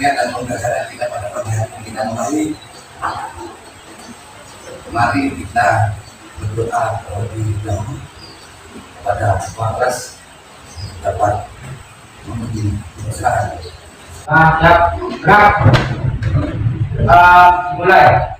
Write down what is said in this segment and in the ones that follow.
bimbingan dan pembelajaran kita pada pagi hari ini. Kita mulai. Mari kita berdoa terlebih dahulu kepada Wapres dapat memenuhi usaha. Siap, gerak. Mulai.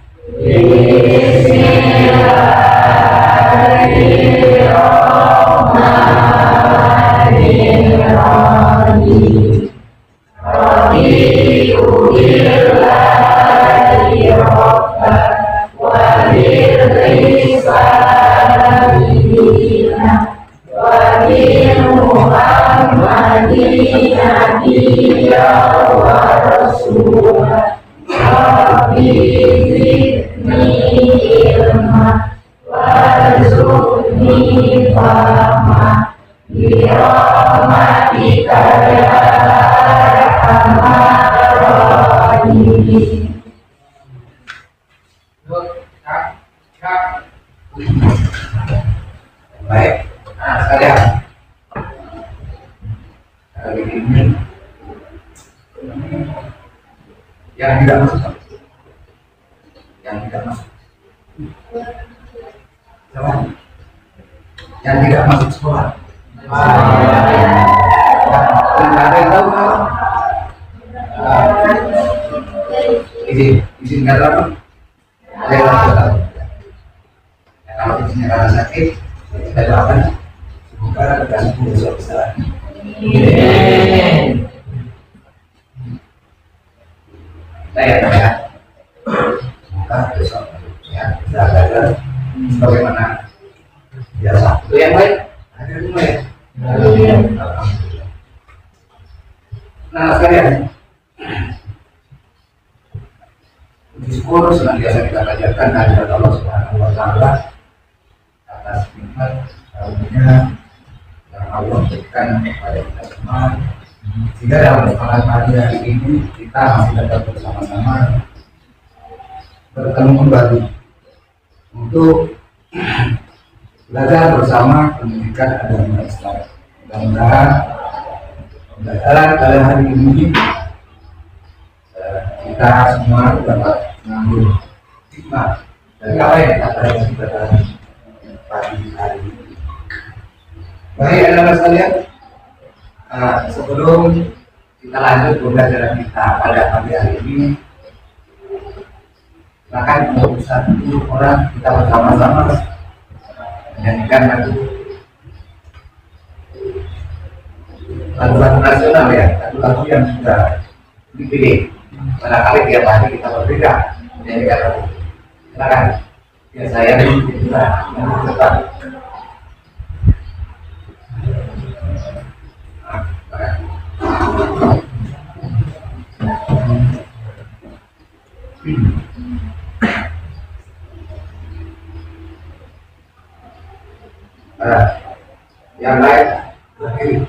Baik, nah sekalian kali ini yang tidak masuk, siapa? Yang tidak masuk sekolah. Ada yang tahu kan? Izin kata apa? Ada yang tahu? Kalau izinnya karena sakit, kita doakan semoga kita sembuh besok bisa. Saya ya, semoga besok ya bisa ada bagaimana biasa. Itu yang baik. Ada semua ya. Nah sekalian, syukur senantiasa kita panjatkan kehadirat Allah Subhanahu Wa Taala atas nikmat karunia yang Allah berikan kepada kita semua, sehingga dalam kesempatan pagi hari ini kita masih dapat bersama-sama bertemu kembali untuk belajar bersama pendidikan agama Islam. Mudah-mudahan pembelajaran pada hari ini kita semua dapat mengambil hikmah dari apa yang kita pelajari pada pagi hari ini. Baik anak-anak sekalian, sebelum kita lanjut pembelajaran kita pada pagi hari ini, silakan untuk satu orang kita bersama-sama menyanyikan lagu-lagu nasional ya, lagu-lagu yang sudah dipilih. Barangkali tiap hari kita berbeda menyanyikan lagu. Silakan. Ya saya juga yang cepat. Yang lain berdiri.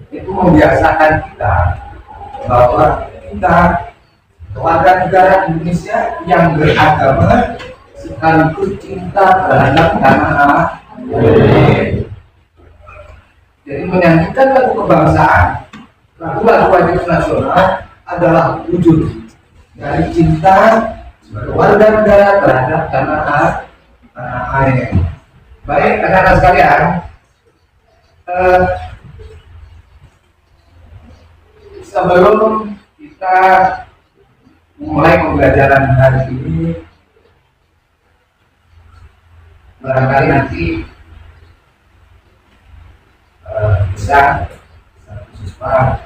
Itu membiasakan kita bahwa kita warga negara Indonesia yang beragama sekaligus cinta terhadap tanah air. Jadi menyanyikan lagu kebangsaan, lagu-lagu wajib nasional adalah wujud dari cinta sebagai warga negara terhadap tanah air. Baik, anak-anak sekalian, sebelum kita mulai pembelajaran hari ini, barangkali nanti bisa satu siswa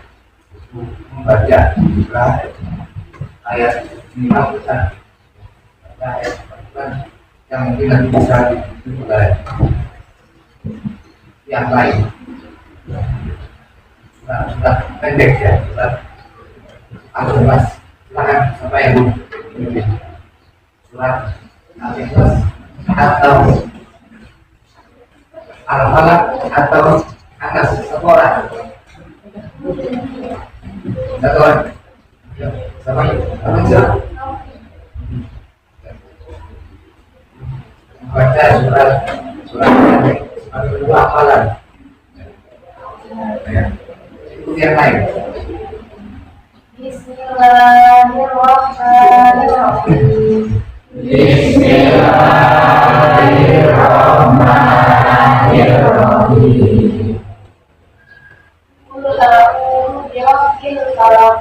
untuk membaca juga ayat ini ayat yang mungkin nanti bisa dibikin oleh yang lain. Sudah pendek ya, sudah Al-Ikhlas. Silakan siapa yang surat Al-Ikhlas atau Al-Falaq atau Anas sekolah. Satuan. Siapa? Siapa? Baca surat dua hafalan. Itu yang lain. Bismillahirrahmanirrahim. Bismillahirrahmanirrahim. Qul a'udzu birabbil falaq.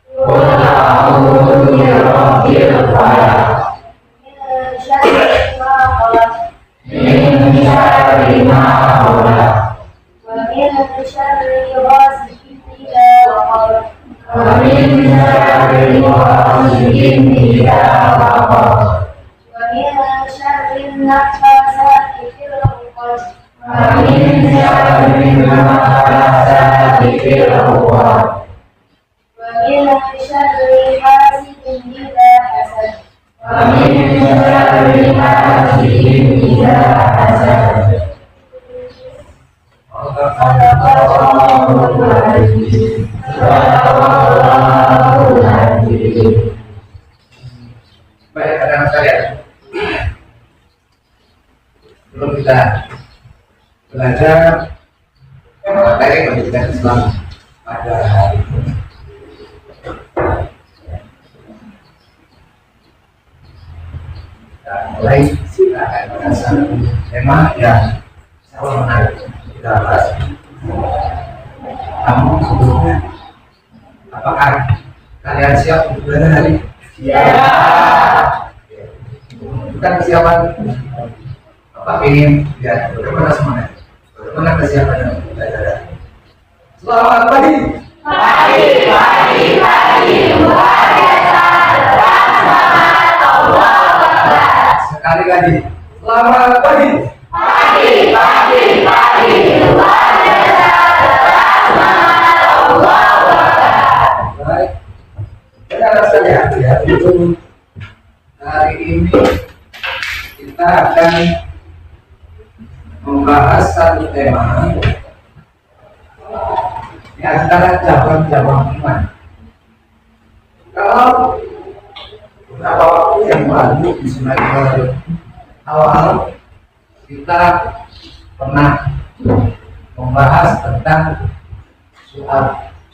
Qul a'udzu birabbil falaq. Min syarri ma khalaq. Min syarri ma khalaq. Wa min syarri ghasiqin idza waqab. Wa min syarri ghasiqin idza waqab. Wa min syarri naffasati fil 'uqad. Wa min syarri naffasati fil 'uqad. Wa min syarri hasidin idza hasad. Wa min syarri hasidin idza hasad. Sadaqallahul azim. Sadaqallahul azim. Baik, anak-anak sekalian, sebelum kita belajar materi pendidikan Islam pada hari ini, kita mulai silakan dengan satu tema yang sangat menarik kita bahas. Namun sebelumnya, apakah kalian siap untuk belajar hari ini? Siap. Bukan kesiapan apa ingin lihat bagaimana semuanya, bagaimana kesiapannya untuk belajar. Selamat pagi. Pagi, pagi, pagi, luar biasa, semangat, Allahu Akbar. Sekali lagi, selamat pagi. Pagi, pagi, pagi, luar biasa, semangat, Allahu Akbar. Baik, kita sekalian ya, untuk hari ini kita akan membahas satu tema di antara cabang-cabang iman. Kalau beberapa waktu yang lalu di semester awal kita pernah membahas tentang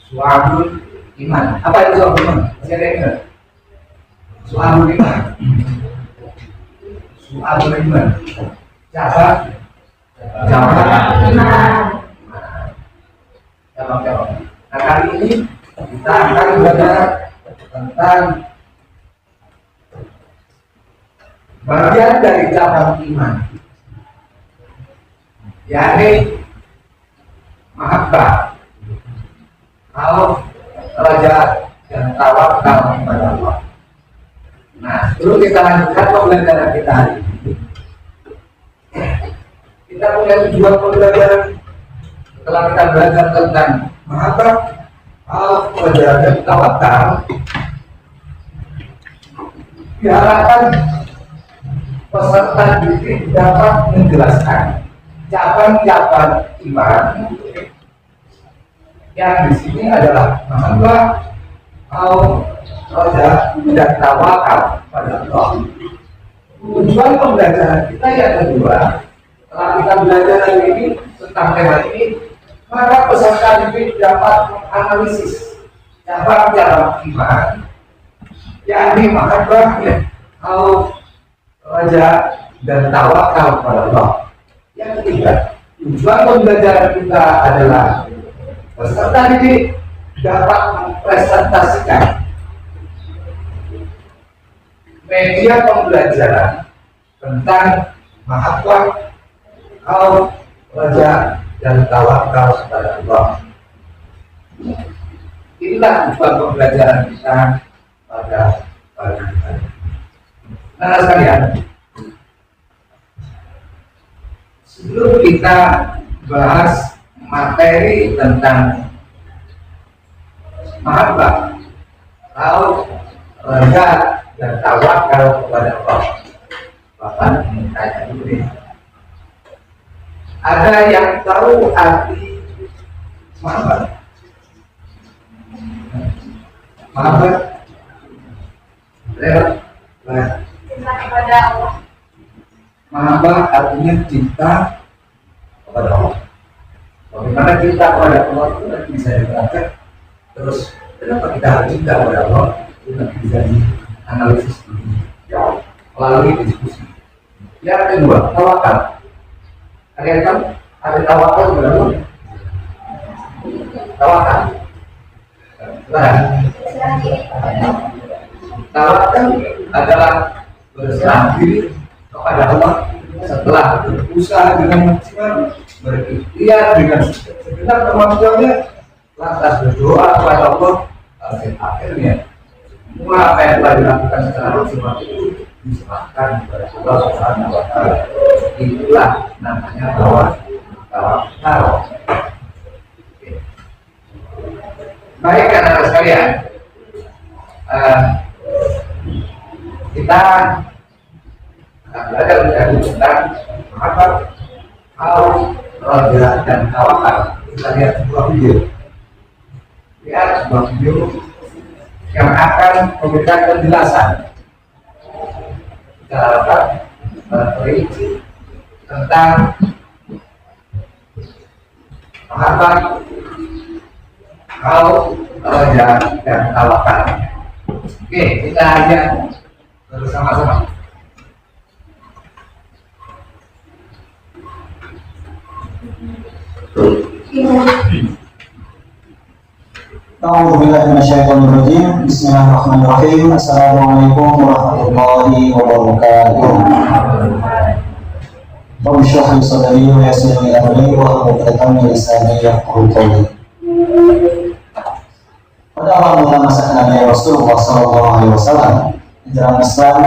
su'abul iman. Apa itu su'abul iman? Masih ada yang ingat? Su'abul iman. Su'abul iman. Cabang iman. Cabang-cabang. Nah, kali ini kita akan belajar tentang bagian dari cabang iman, yakni mahabbah atau raja dan tawakal kepada Allah. Nah, sebelum kita lanjutkan pembelajaran kita hari ini, kita punya tujuan pembelajaran. Setelah kita belajar tentang mahabbah atau raja dan tawakal, diharapkan peserta didik dapat menjelaskan cabang-cabang iman yang di sini adalah mahabbah atau raja dan tawakal pada Allah. Tujuan pembelajaran kita yang kedua, setelah kita belajar hari ini tentang tema ini, maka peserta didik dapat menganalisis cabang-cabang iman, yakni mahabbah, khauf, raja, dan tawakal kepada Allah. Yang ketiga, tujuan pembelajaran kita adalah peserta didik dapat mempresentasikan media pembelajaran tentang mahabbah, khauf, raja, dan tawakal kepada Allah. Inilah tujuan pembelajaran kita pada pagi hari. Nah sekalian, sebelum kita bahas materi tentang mahabbah, khauf, raja, dan tawakal kepada Allah, Bapak ingin tanya dulu nih, ada yang tahu arti mahabbah? Mahabbah? Lewat? Cinta kepada Allah. Mahabbah artinya cinta kepada Allah. Bagaimana cinta kepada Allah itu nanti bisa diterapkan. Terus kenapa kita harus cinta kepada Allah? Itu nanti bisa dianalisis dulu melalui diskusi. Yang kedua, tawakal. Ada yang tahu? Ada tawakal kepada Allah? Tawakal. Nah, tawakal adalah berserah diri kepada Allah setelah berusaha dengan maksimal, berikhtiar dengan segenap kemampuannya, lantas berdoa kepada Allah. Akhirnya semua apa yang telah dilakukan secara maksimal itu diserahkan kepada Allah Subhanahu wa Ta'ala. Itulah namanya tawakal. Baik anak-anak sekalian, kita akan belajar menjadi tentang mahabbah, khauf, raja, dan tawakal. Kita lihat sebuah video. Lihat sebuah video yang akan memberikan penjelasan secara lengkap berperinci tentang mahabbah, khauf, raja, dan tawakal. Oke, kita lihat bersama-sama. أعوذ بالله من الشيطان الرجيم. بسم الله الرحمن الرحيم. Assalamualaikum warahmatullahi wabarakatuh. Rabbi shrah li sadri wa yassir li amri wahlul 'uqdatam min lisani yafqahu qawli. Pada awal mula masa Nabi Rasulullah SAW, ajaran Islam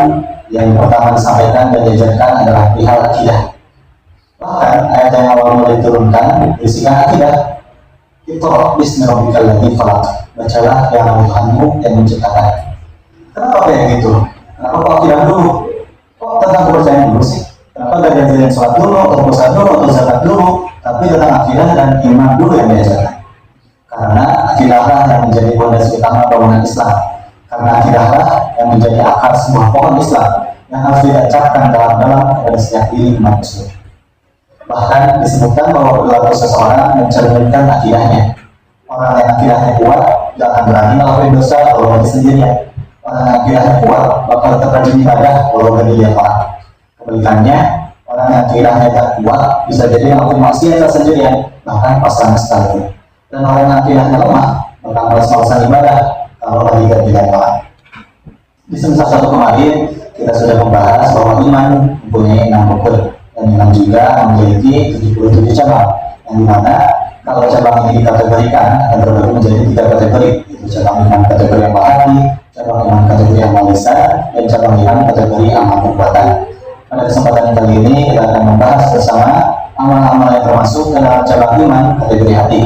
yang pertama disampaikan dan diajarkan adalah perihal akidah. Bahkan ayat yang awal mula diturunkan berisikan akidah. Iqra bismi rabbikal ladzi khalaq. Bacalah yang Tuhanmu yang menciptakan. Kenapa kayak gitu? Kenapa kok akidah dulu? Kok tentang kepercayaan dulu sih? Kenapa gak diajarin sholat dulu, atau puasa dulu, atau zakat dulu? Tapi tentang akidah dan iman dulu yang diajarkan. Karena akidahlah yang menjadi fondasi utama bangunan Islam. Karena akidahlah yang menjadi akar semua pohon Islam yang harus ditancapkan dalam-dalam kepada setiap diri umat Muslim. Bahkan disebutkan bahwa perilaku seseorang mencerminkan akidahnya. Orang yang akidahnya kuat tidak akan berani melakukan dosa kalau bagi sendirian. Orang yang akidahnya kuat bakal tetap rajin ibadah walau bagi dia orang. Kebalikannya, orang yang akidahnya tak kuat bisa jadi melakukan maksiat sendirian, bahkan pasangan sekalipun. Dan orang yang akidahnya lemah bakal malas-malasan ibadah kalau bagi dia orang. Di semester 1 kemarin kita sudah membahas bahwa iman mempunyai 6 rukun. Dan iman juga memiliki 77 cabang, yang dimana kalau cabang ini dikategorikan akan terbagi menjadi 3 kategori, yaitu cabang iman kategori yang hati, cabang iman kategori amal lisan, dan cabang iman kategori amal perbuatan. Pada kesempatan kali ini kita akan membahas bersama amal-amal yang termasuk dalam cabang iman kategori hati,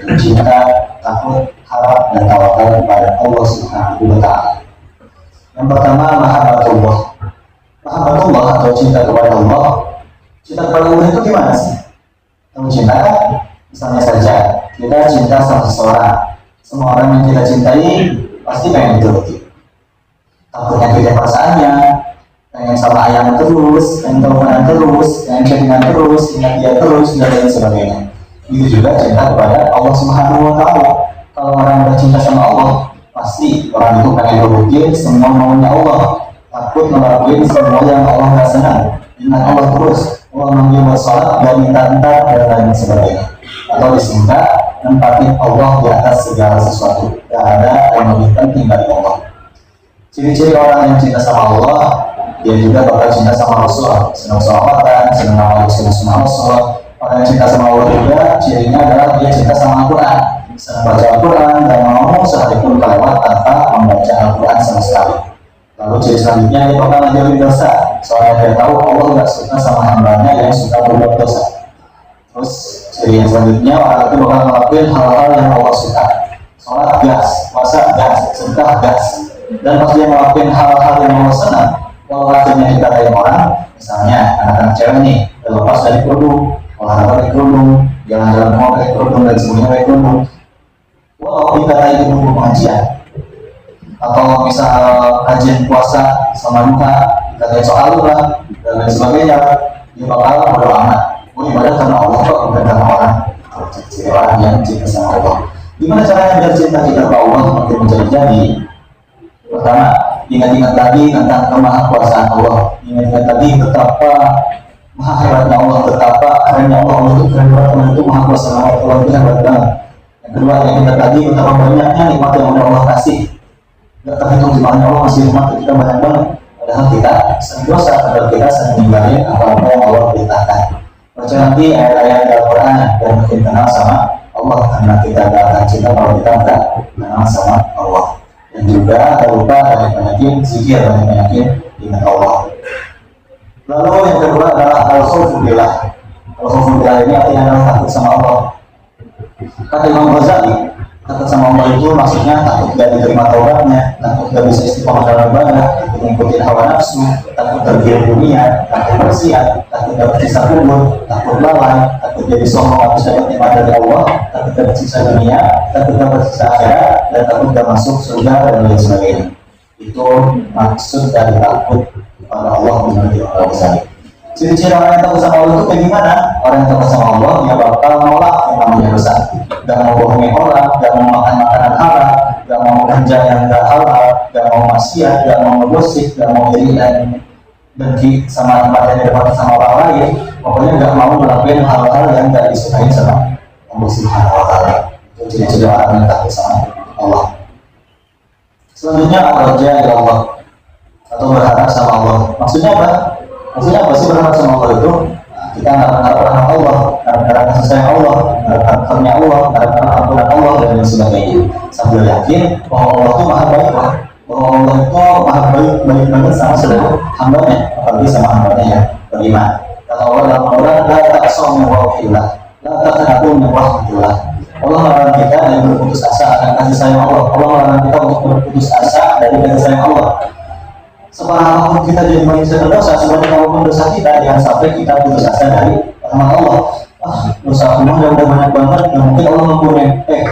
yaitu cinta, takut, harap, dan tawakal kepada Allah Subhanahu wa Ta'ala. Yang pertama, mahabbatullah. Mahabbatullah atau cinta kepada Allah. Cinta kepada Allah itu gimana sih? Kamu cinta kan? Misalnya saja, kita cinta sama seseorang. Semua orang yang kita cintai pasti pengen dituruti. Takut nyakitin perasaannya, pengen sama ayam terus, pengen teleponan terus, pengen chattingan terus, ingat dia terus, dan lain sebagainya. Itu juga cinta kepada Allah Subhanahu wa Ta'ala. Kalau orang bercinta sama Allah, pasti orang itu pengen berutin semua maunya Allah, takut melakukan semua yang Allah nggak senang. Ingat Allah terus, Allah memanggil sholat dan minta-minta dan lain sebagainya. Atau disingkat, nempatin Allah di atas segala sesuatu. Tidak ada yang lebih penting dari Allah. Ciri-ciri orang yang cinta sama Allah, dia juga bakal cinta sama Rasul, senang sahabatan, senang amal sunnah Rasul. Orang yang cinta sama Allah juga, cirinya adalah dia cinta sama Al-Quran, senang baca Al-Quran, dan mau sehari pun kelewat tanpa membaca Al-Quran sama sekali. Lalu ciri selanjutnya, dia bakal menjauhi dosa, soalnya dia tahu Allah nggak suka sama hambanya yang suka berbuat dosa. Terus ciri yang selanjutnya, orang itu bakal melakukan hal-hal yang Allah suka. Sholat gas, puasa gas, sedekah gas. Dan pas dia melakukan hal-hal yang Allah senang, kalau akhirnya dikatain orang, misalnya anak-anak cewek nih, lepas dari kerudung, olahraga pakai kerudung, jalan-jalan mau pakai kerudung dan semuanya pakai kerudung. Wow, dikatain itu guru pengajian, atau misal kajian puasa sama duka, dikatain soal lah dan lain sebagainya, dia bakal bodo amat. Ibadah karena Allah kok, bukan karena orang. Ciri orang yang cinta sama Allah. Gimana caranya biar cinta kita ke Allah makin menjadi-jadi? Pertama, ingat-ingat tadi tentang kemahakuasaan Allah. Ingat-ingat tadi betapa maha hebatnya Allah, betapa kerennya Allah. Allah itu keren banget, Allah itu maha kuasa, Allah itu hebat banget. Yang kedua, ingat tadi betapa banyaknya nikmat yang Allah kasih. Gak terhitung gimana Allah masih nikmat kita banyak banget. Padahal kita sering dosa, padahal kita sering ninggalin apa-apa yang Allah perintahkan. Baca nanti ayat-ayat Al-Quran dan makin kenal sama Allah, karena kita gak akan cinta kalau kita gak kenal sama Allah. Dan juga tak lupa banyak-banyakin zikir, banyak-banyakin ingat Allah. Lalu yang kedua adalah al-khawfu billah. Al-khawfu billah ini artinya adalah takut sama Allah. Kata Imam Ghazali, takut sama Allah itu maksudnya takut gak diterima taubatnya, takut gak bisa istiqomah dalam ibadah, takut mengikuti hawa nafsu, takut tergiur dunia, takut bersiap, takut dapat sisa kubur, takut lalai, takut jadi sombong atau dapat nikmat dari Allah, takut dapat sisa dunia, takut dapat sisa akhirat, dan takut gak masuk surga dan lain sebagainya. Itu maksud dari takut kepada Allah menurut Imam Ghazali. Ciri-ciri orang yang takut sama Allah itu kayak gimana? Orang yang takut sama Allah, dia bakal nolak yang namanya dosa. Gak mau bohongi orang, gak mau makan makanan haram, gak mau kerja yang gak halal, gak mau maksiat, gak mau ngegosip, gak mau iri dan benci sama tempat yang didapat sama orang lain. Pokoknya gak mau melakukan hal-hal yang gak disukai sama Allah Subhanahu wa Ta'ala. Itu ciri-ciri orang yang takut sama Allah. Selanjutnya ar-raja ila Allah, atau berharap sama Allah. Maksudnya apa? Maksudnya apa sih berharap sama Allah itu? Kita harap rahmat Allah, harap kasih sayang Allah, harap karunia Allah, harap ampunan Allah dan lain sebagainya. Sambil yakin bahwa Allah itu maha baik, bahwa Allah itu maha baik banget sama seluruh hambanya, apalagi sama hambanya yang beriman. Kata Allah dalam Al-Quran, la ta'asaw min wa'illah, la ta'asaw min wa'illah. Allah melarang kita dari berputus asa akan kasih sayang Allah. Allah melarang kita untuk berputus asa dari kasih sayang Allah. Separah kita jadi manusia berdosa, sebanyak apapun dosa kita, jangan sampai kita putus asa dari rahmat Allah. Dosa aku udah banyak banget, mungkin Allah mengampuni.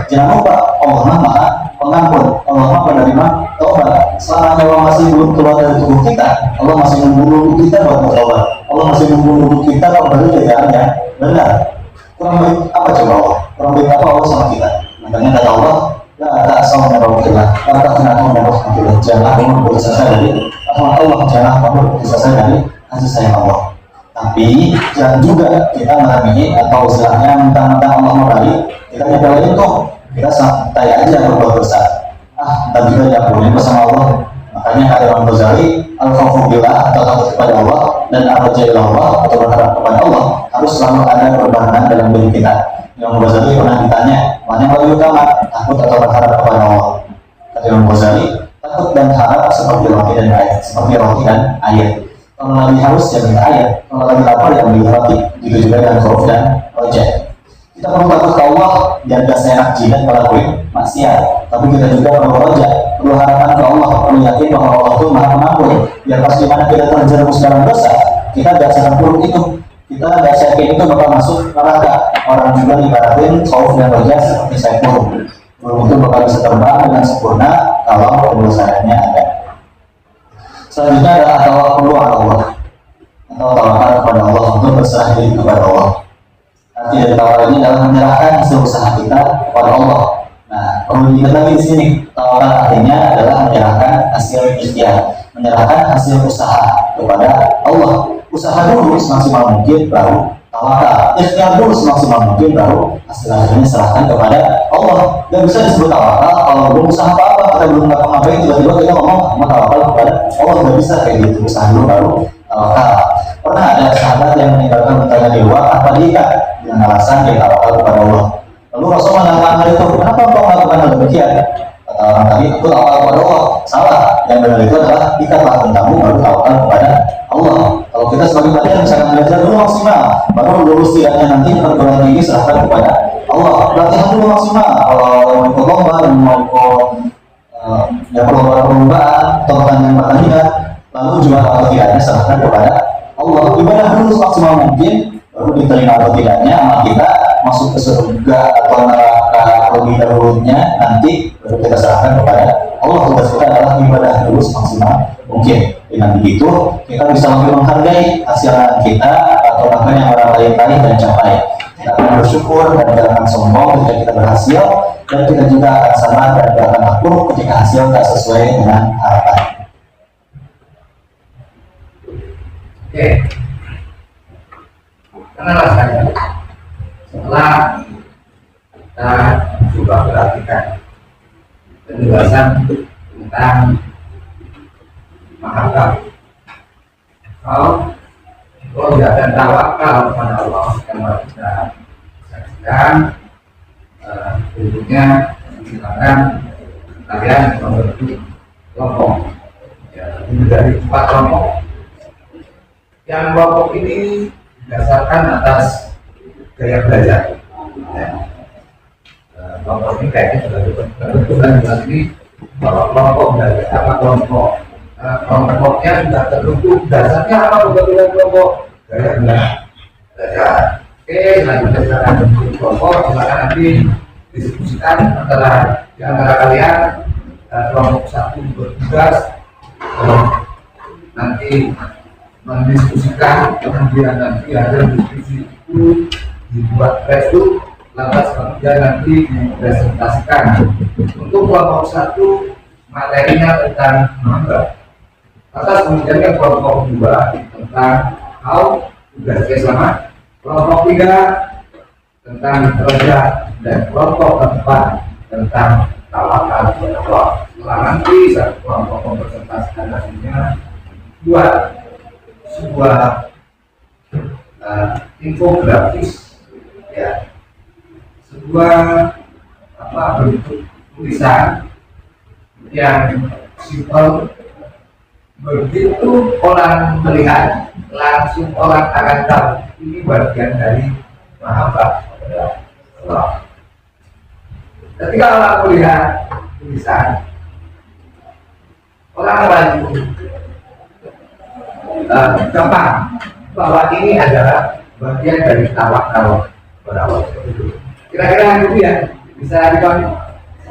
Jangan lupa, Allah maha pengampun, Allah maha penerima taubat. Selama nyawa masih belum keluar dari tubuh kita, Allah masih menunggu kita buat bertobat. Allah masih menunggu kita kembali ke jalan yang benar. Kurang baik apa coba Allah? Kurang baik apa Allah sama kita? Makanya kata Allah, la ta'asaw min rahmatillah, la taqnatu min rahmatillah. Jangan kamu berputus asa dari rahmat Allah, jangan kamu berputus asa dari kasih sayang Allah. Tapi jangan juga kita meremehi atau istilahnya mentang-mentang Allah mau balik, kita nyebelin tuh, kita santai aja berbuat dosa. Kita juga diampuni bersama Allah. Makanya kata Imam Ghazali, al-khawfu billah atau takut kepada Allah dan ar-raja ila Allah atau berharap kepada Allah harus selalu ada perubahan dalam diri kita. Imam Ghazali pernah ditanya, mana yang lebih utama, takut atau berharap kepada Allah? Kata Imam Ghazali, takut dan harap seperti roti dan air, seperti roti dan air. Kalau lagi haus ya minta air, kalau lagi lapar ya beli roti. Gitu juga dengan khawf dan raja. Kita perlu takut ke Allah biar gak seenak jidat melakukan maksiat. Tapi kita juga perlu raja, perlu harapan ke Allah, perlu yakin bahwa Allah itu maha pengampun. Biar pas dimana kita terjerumus dalam dosa, kita gak seterpuruk itu, kita gak yakin itu bakal masuk neraka. Orang juga ibaratin khawf dan raja seperti saiful, belum itu bakal bisa terbang dengan sempurna kalau penyelesaiannya ada. Selanjutnya adalah tawakkul ala Allah, atau tawakal kepada Allah, untuk berserah diri kepada Allah. tidak tawakal ini adalah menyerahkan hasil usaha kita kepada Allah. Nah, perlu diingat lagi di sini, tawakal artinya adalah menyerahkan hasil ikhtiar, menyerahkan hasil usaha kepada Allah. Usaha dulu semaksimal mungkin, baru tawakal. Ikhtiar dulu semaksimal mungkin, baru hasil akhirnya serahkan kepada Allah. Gak bisa disebut tawakal kalau belum usaha apa-apa, kita belum ngapa-ngapain, tiba-tiba kita ngomong mau tawakal kepada Allah. Gak bisa kayak gitu, usaha dulu baru tawakal. Pernah ada sahabat yang meninggalkan bertanya di luar apa diikat dengan alasan dia tawakal kepada Allah. Lalu Rasul menanyakan hal itu, kenapa engkau melakukan hal demikian? Kata orang tadi, aku tawakal kepada Allah. Salah, yang benar itu adalah ikatlah tentangmu baru tawakal kepada Allah. Kalau kita sebagai pelajar misalkan belajar dulu maksimal, baru lulus tidaknya nanti perguruan tinggi serahkan kepada Allah. Latihan dulu maksimal. Kalau mau ikut lomba dan mau ikut perlombaan atau pertandingan, lalu juara atau tidaknya serahkan kepada Allah. Ibadah dulu maksimal mungkin, baru diterima atau tidaknya amal kita masuk ke surga atau neraka lebih dahulunya nanti baru kita serahkan kepada Allah. Tugas kita adalah ibadah dulu semaksimal mungkin. Dengan begitu kita bisa lebih menghargai hasil kita atau bahkan yang orang lain raih dan capai. Kita akan bersyukur dan tidak akan sombong ketika kita berhasil, dan kita juga akan sabar dan tidak akan takut ketika hasil tak sesuai dengan harapan. Oke, kenapa saya setelah kita coba perhatikan penjelasan tentang mahabbah, kalau tidak ada tawakal kepada Allah, karena kita saksikan bentuknya silakan kalian membentuk kelompok, ya, dari 4 kelompok. Yang kelompok ini didasarkan atas gaya belajar. Ya. Kelompok ini kayaknya sudah terbentuk ini bahwa kelompok belajar apa kelompoknya sudah terbentuk, dasarnya apa kebetulan kelompok gaya belajar. Oke, selanjutnya kita akan bentuk kelompok, silakan nanti diskusikan di antara kalian. Kelompok 1 bertugas nanti mendiskusikan, kemudian nanti ada diskusi itu dibuat Facebook, lantas kemudian nanti dipresentasikan. Untuk kelompok 1 materinya tentang mahabbah, lantas kemudian yang kelompok 2 tentang how tugasnya sama, kelompok 3 tentang kerja, dan kelompok 4 tentang tawakal kepada Allah. Setelah nanti satu kelompok mempresentasikan hasilnya, buat sebuah infografis, ya, sebuah bentuk tulisan yang simpel, begitu orang melihat langsung orang akan tahu ini bagian dari mahabbah kepada Allah. Ketika orang melihat tulisan, orang lain gampang bahwa ini adalah bagian dari tawakal kepada Allah. Kira-kira itu ya bisa dipahami.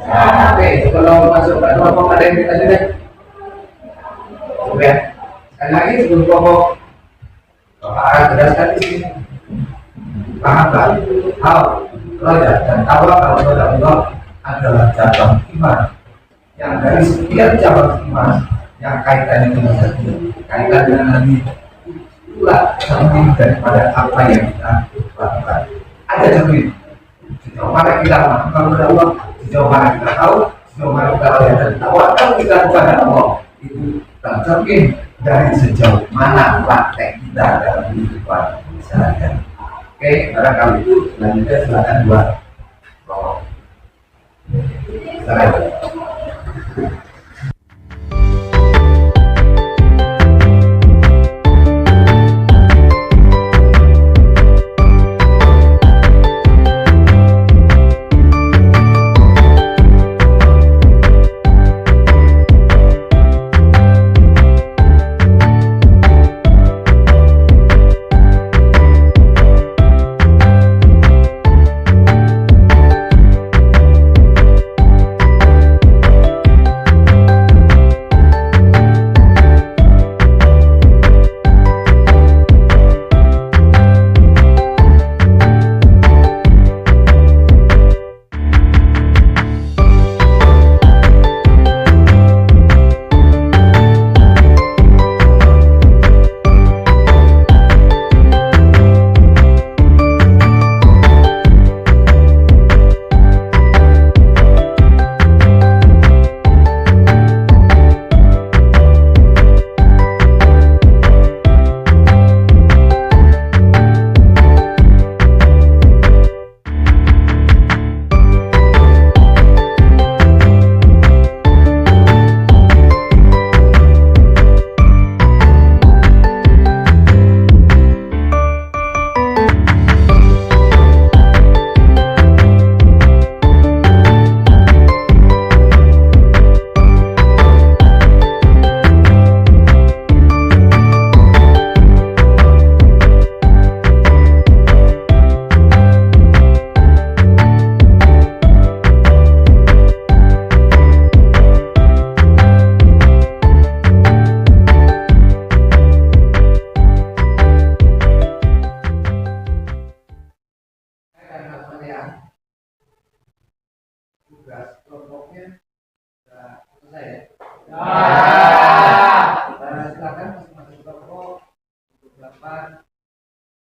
Oke, kalau masuk ke kelompok ada yang kita sudah. Oke, sekali lagi sebelum kelompok Bapak akan jelaskan di sini. Mahabbah, roja dan tawakal kepada Allah adalah cabang iman yang dari sekian cabang iman yang kaitannya dengan hati, kaitan dengan Nabi, itulah cermin daripada apa yang kita lakukan. Ada cermin sejauh mana kita melakukan kepada Allah, sejauh mana kita tahu, sejauh mana kita lihat dan tawakal kita kepada Allah, itu tercermin dari sejauh mana praktek kita dalam kehidupan sehari-hari. Oke, barangkali itu selanjutnya silakan buat silakan.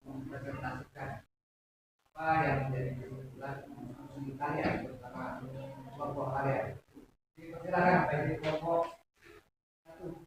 mempresentasikan apa yang menjadi kesimpulan diskusi kalian bersama kelompok kalian. Silakan bagi kelompok satu.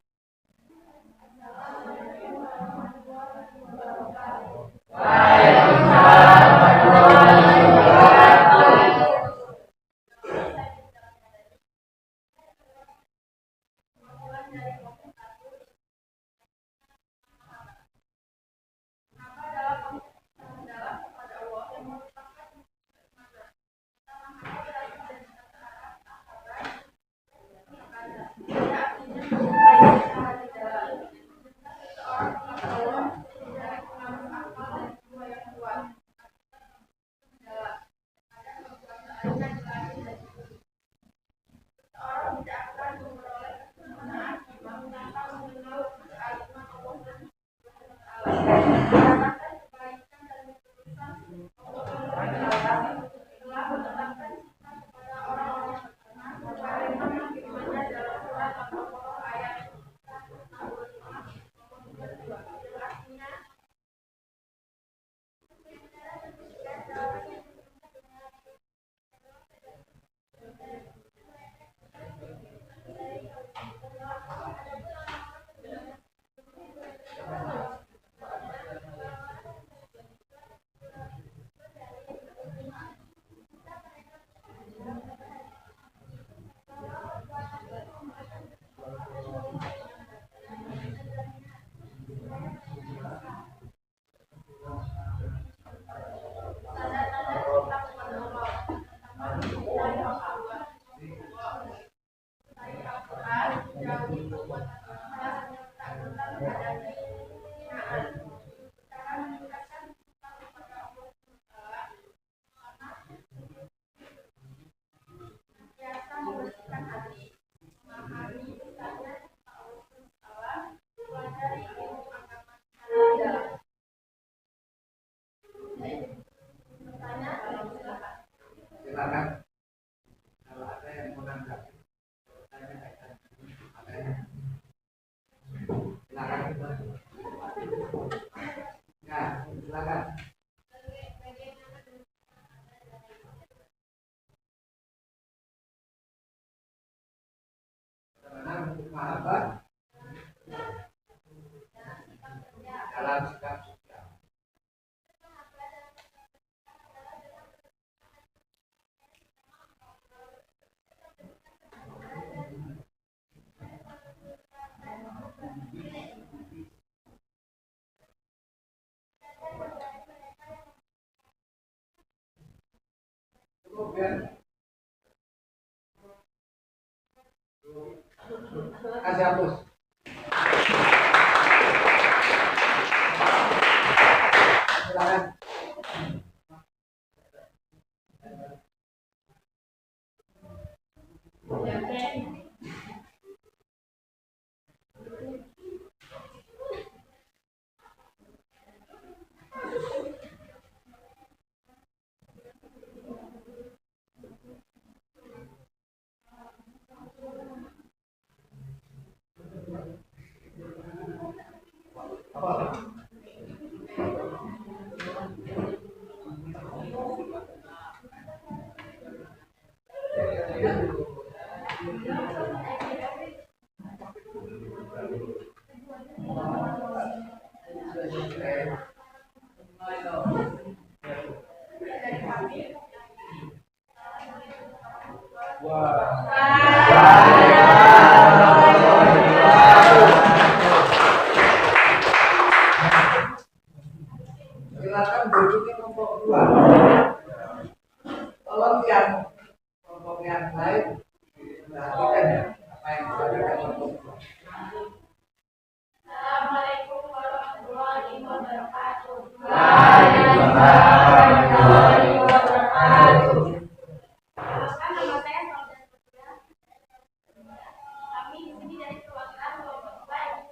Silakan kalau ada yang mau menanggapi tanya kaitan adanya. Silakan. Ya, silakan. Bagaimana bentuk mahabbah dalam sikap sosial? Cukup ya? Kasih hapus. Silakan. Apa? Silakan duduk di kelompok dua. Tolong yang kelompok yang lain perhatikan ya apa yang disampaikan kelompok dua. Assalamualaikum warahmatullahi wabarakatuh. Waalaikumsalam warahmatullahi wabarakatuh. Perkenalkan, nama saya Saudah Fatia. Kami di sini dari perwakilan kelompok 2.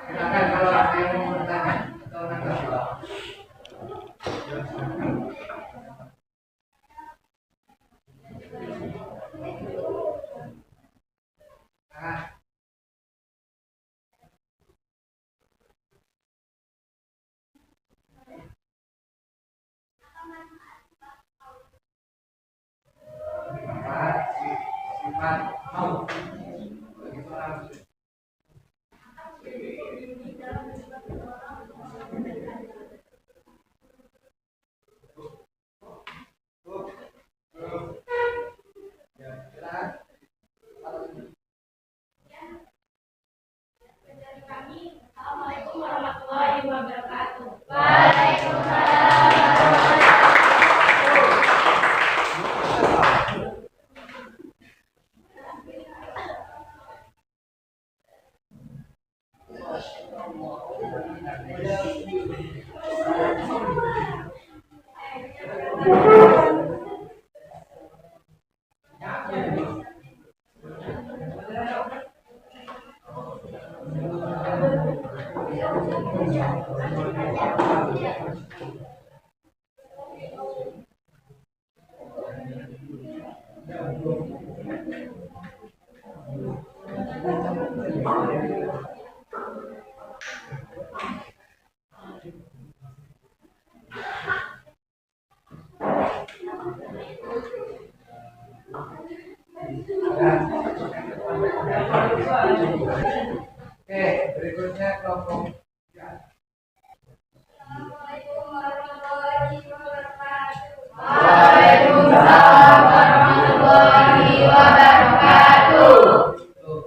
Silakan kalau ada yang mau bertanya atau menanggapi. Sifat mau. Bagaimana? Assalamualaikum warahmatullahi wabarakatuh. Oke, berikutnya kelompok ya. Assalamualaikum warahmatullahi wabarakatuh. Waalaikumsalam warahmatullahi wabarakatuh. Tuh.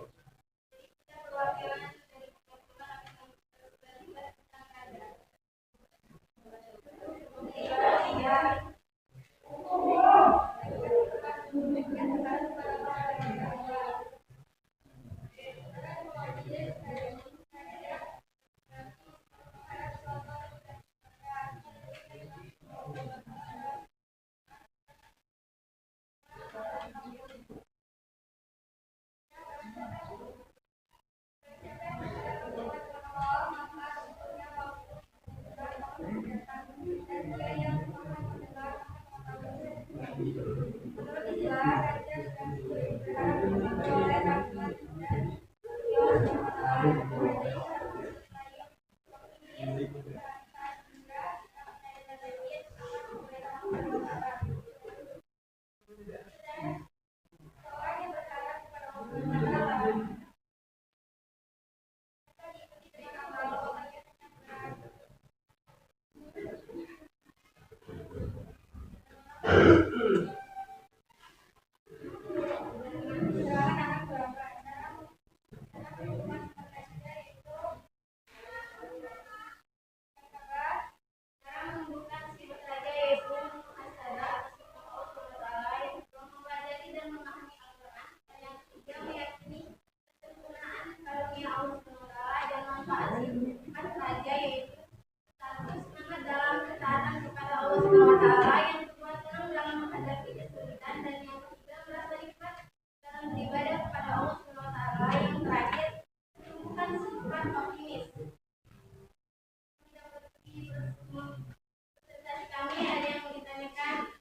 Presentasi kami ada yang mau ditanyakan.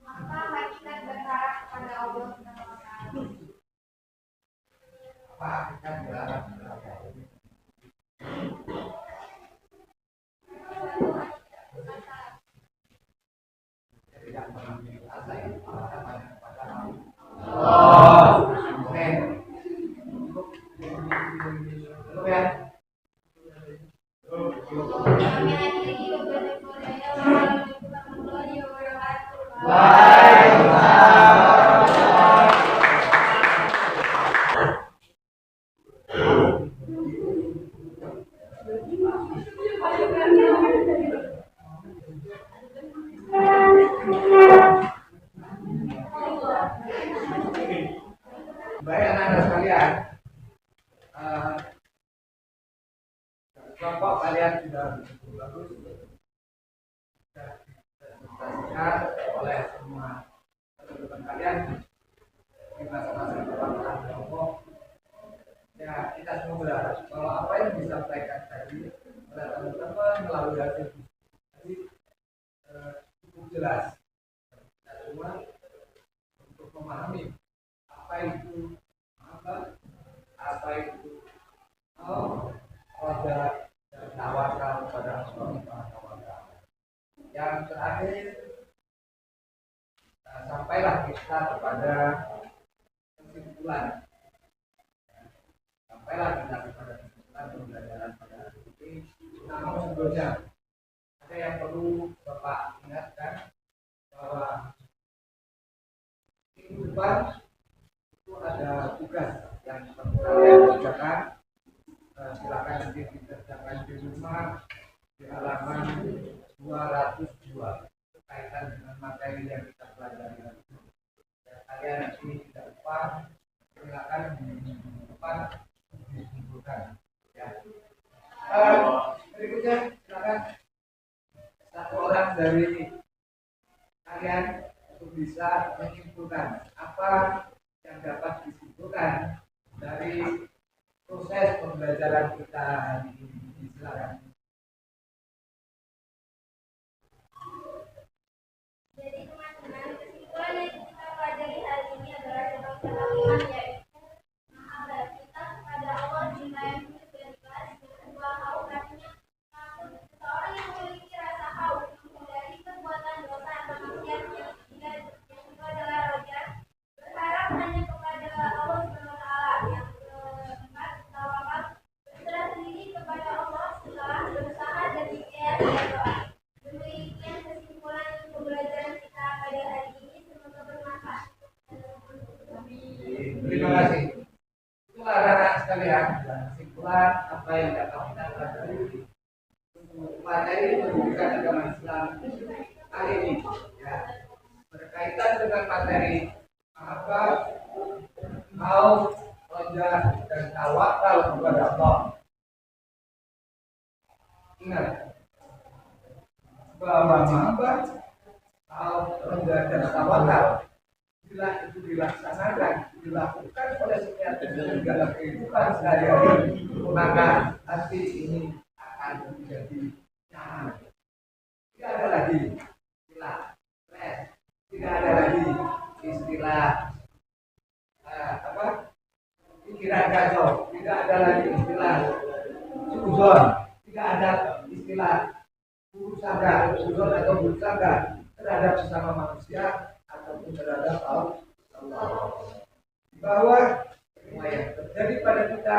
Apa hakikat berharap kepada Allah Subhanahu wa Ta'ala? Apa kita berharap tidak mengambil asa yang kepada Allah. Oke. Cukup ya. Kami akhiri beberapa warahmatullahi wabarakatuh. Baik anak-anak sekalian, kelompok kalian sudah cukup bagus, sudah dipresentasikan oleh semua teman-teman kalian di masing-masing kelompok. Ya, kita semua berharap kalau apa yang disampaikan tadi oleh teman-teman melalui hasil diskusi cukup jelas. Kita semua untuk memahami apa itu roda dan tawakal kepada Allah Subhanahu wa Ta'ala. Yang terakhir, sampailah kita kepada kesimpulan. Sampailah kita kepada kesimpulan pembelajaran pada hari ini. Namun sebelumnya ada yang perlu Bapak ingatkan bahwa minggu depan itu ada tugas yang perlu kalian kerjakan. Silakan nanti dikerjakan di rumah di halaman 202 berkaitan dengan materi yang kita pelajari. Kalian nanti tidak lupa, silakan di minggu depan dikumpulkan. Ya. Berikutnya silakan satu orang dari kalian untuk bisa menyimpulkan apa yang dapat disimpulkan dari proses pembelajaran kita hari ini. Silakan. Jadi teman-teman, kesimpulan yang kita pelajari hari ini adalah tentang ketakwaan, yaitu mahabbah kita kepada Allah, cinta yang tulus dan ikhlas. Kedua, haus artinya takut. Seseorang yang memiliki rasa haus menghindari perbuatan dosa atau maksiat. Yang kedua adalah roja, berharap hanya kepada Allah Subhanahu wa Ta'ala. Yang keempat, tawakal, berserah diri kepada Allah setelah berusaha dan ikhtiar dan doa. Demikian kesimpulan pembelajaran kita pada hari ini. Semoga bermanfaat. Terima kasih. Itulah anak-anak sekalian kesimpulan apa yang dapat kita pelajari untuk materi pendidikan agama Islam kali ini. Ya, berkaitan dengan materi apa mau roja dan tawakal kepada Allah. Ingat bahwa mahabbah, roja dan tawakal bila itu dilaksanakan, dilakukan oleh setiap dalam kehidupan sehari-hari, maka hati ini akan menjadi nyaman. Tidak ada lagi istilah stres, tidak ada lagi istilah pikiran kacau, tidak ada lagi istilah suzon, tidak ada istilah buruk sangka, suzon atau buruk sangka terhadap sesama manusia ataupun terhadap Allah. Bahwa semua yang terjadi pada kita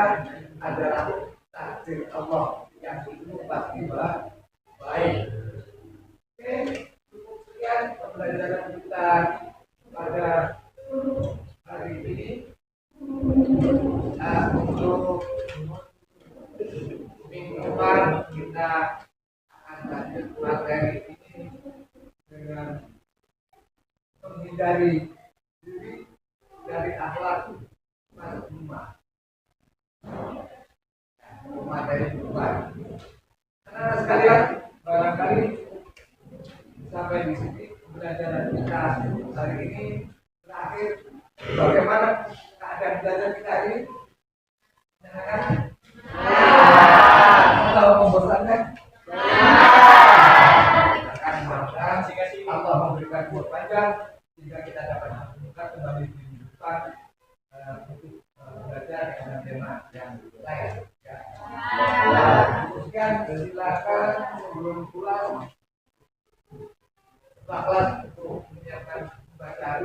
adalah takdir Allah yang itu pasti baik. Oke, cukup sekian pembelajaran kita pada hari ini. Nah, untuk minggu depan kita akan lanjut materi ini dengan menghindari diri dari akhlak masuk rumah. Rumah dari luar. Karena sekalian barangkali sampai di sini pembelajaran kita hari ini terakhir. Bagaimana keadaan belajar kita ini? Menyenangkan? Atau silakan sebelum pulang. Kelas untuk menyiapkan bacaan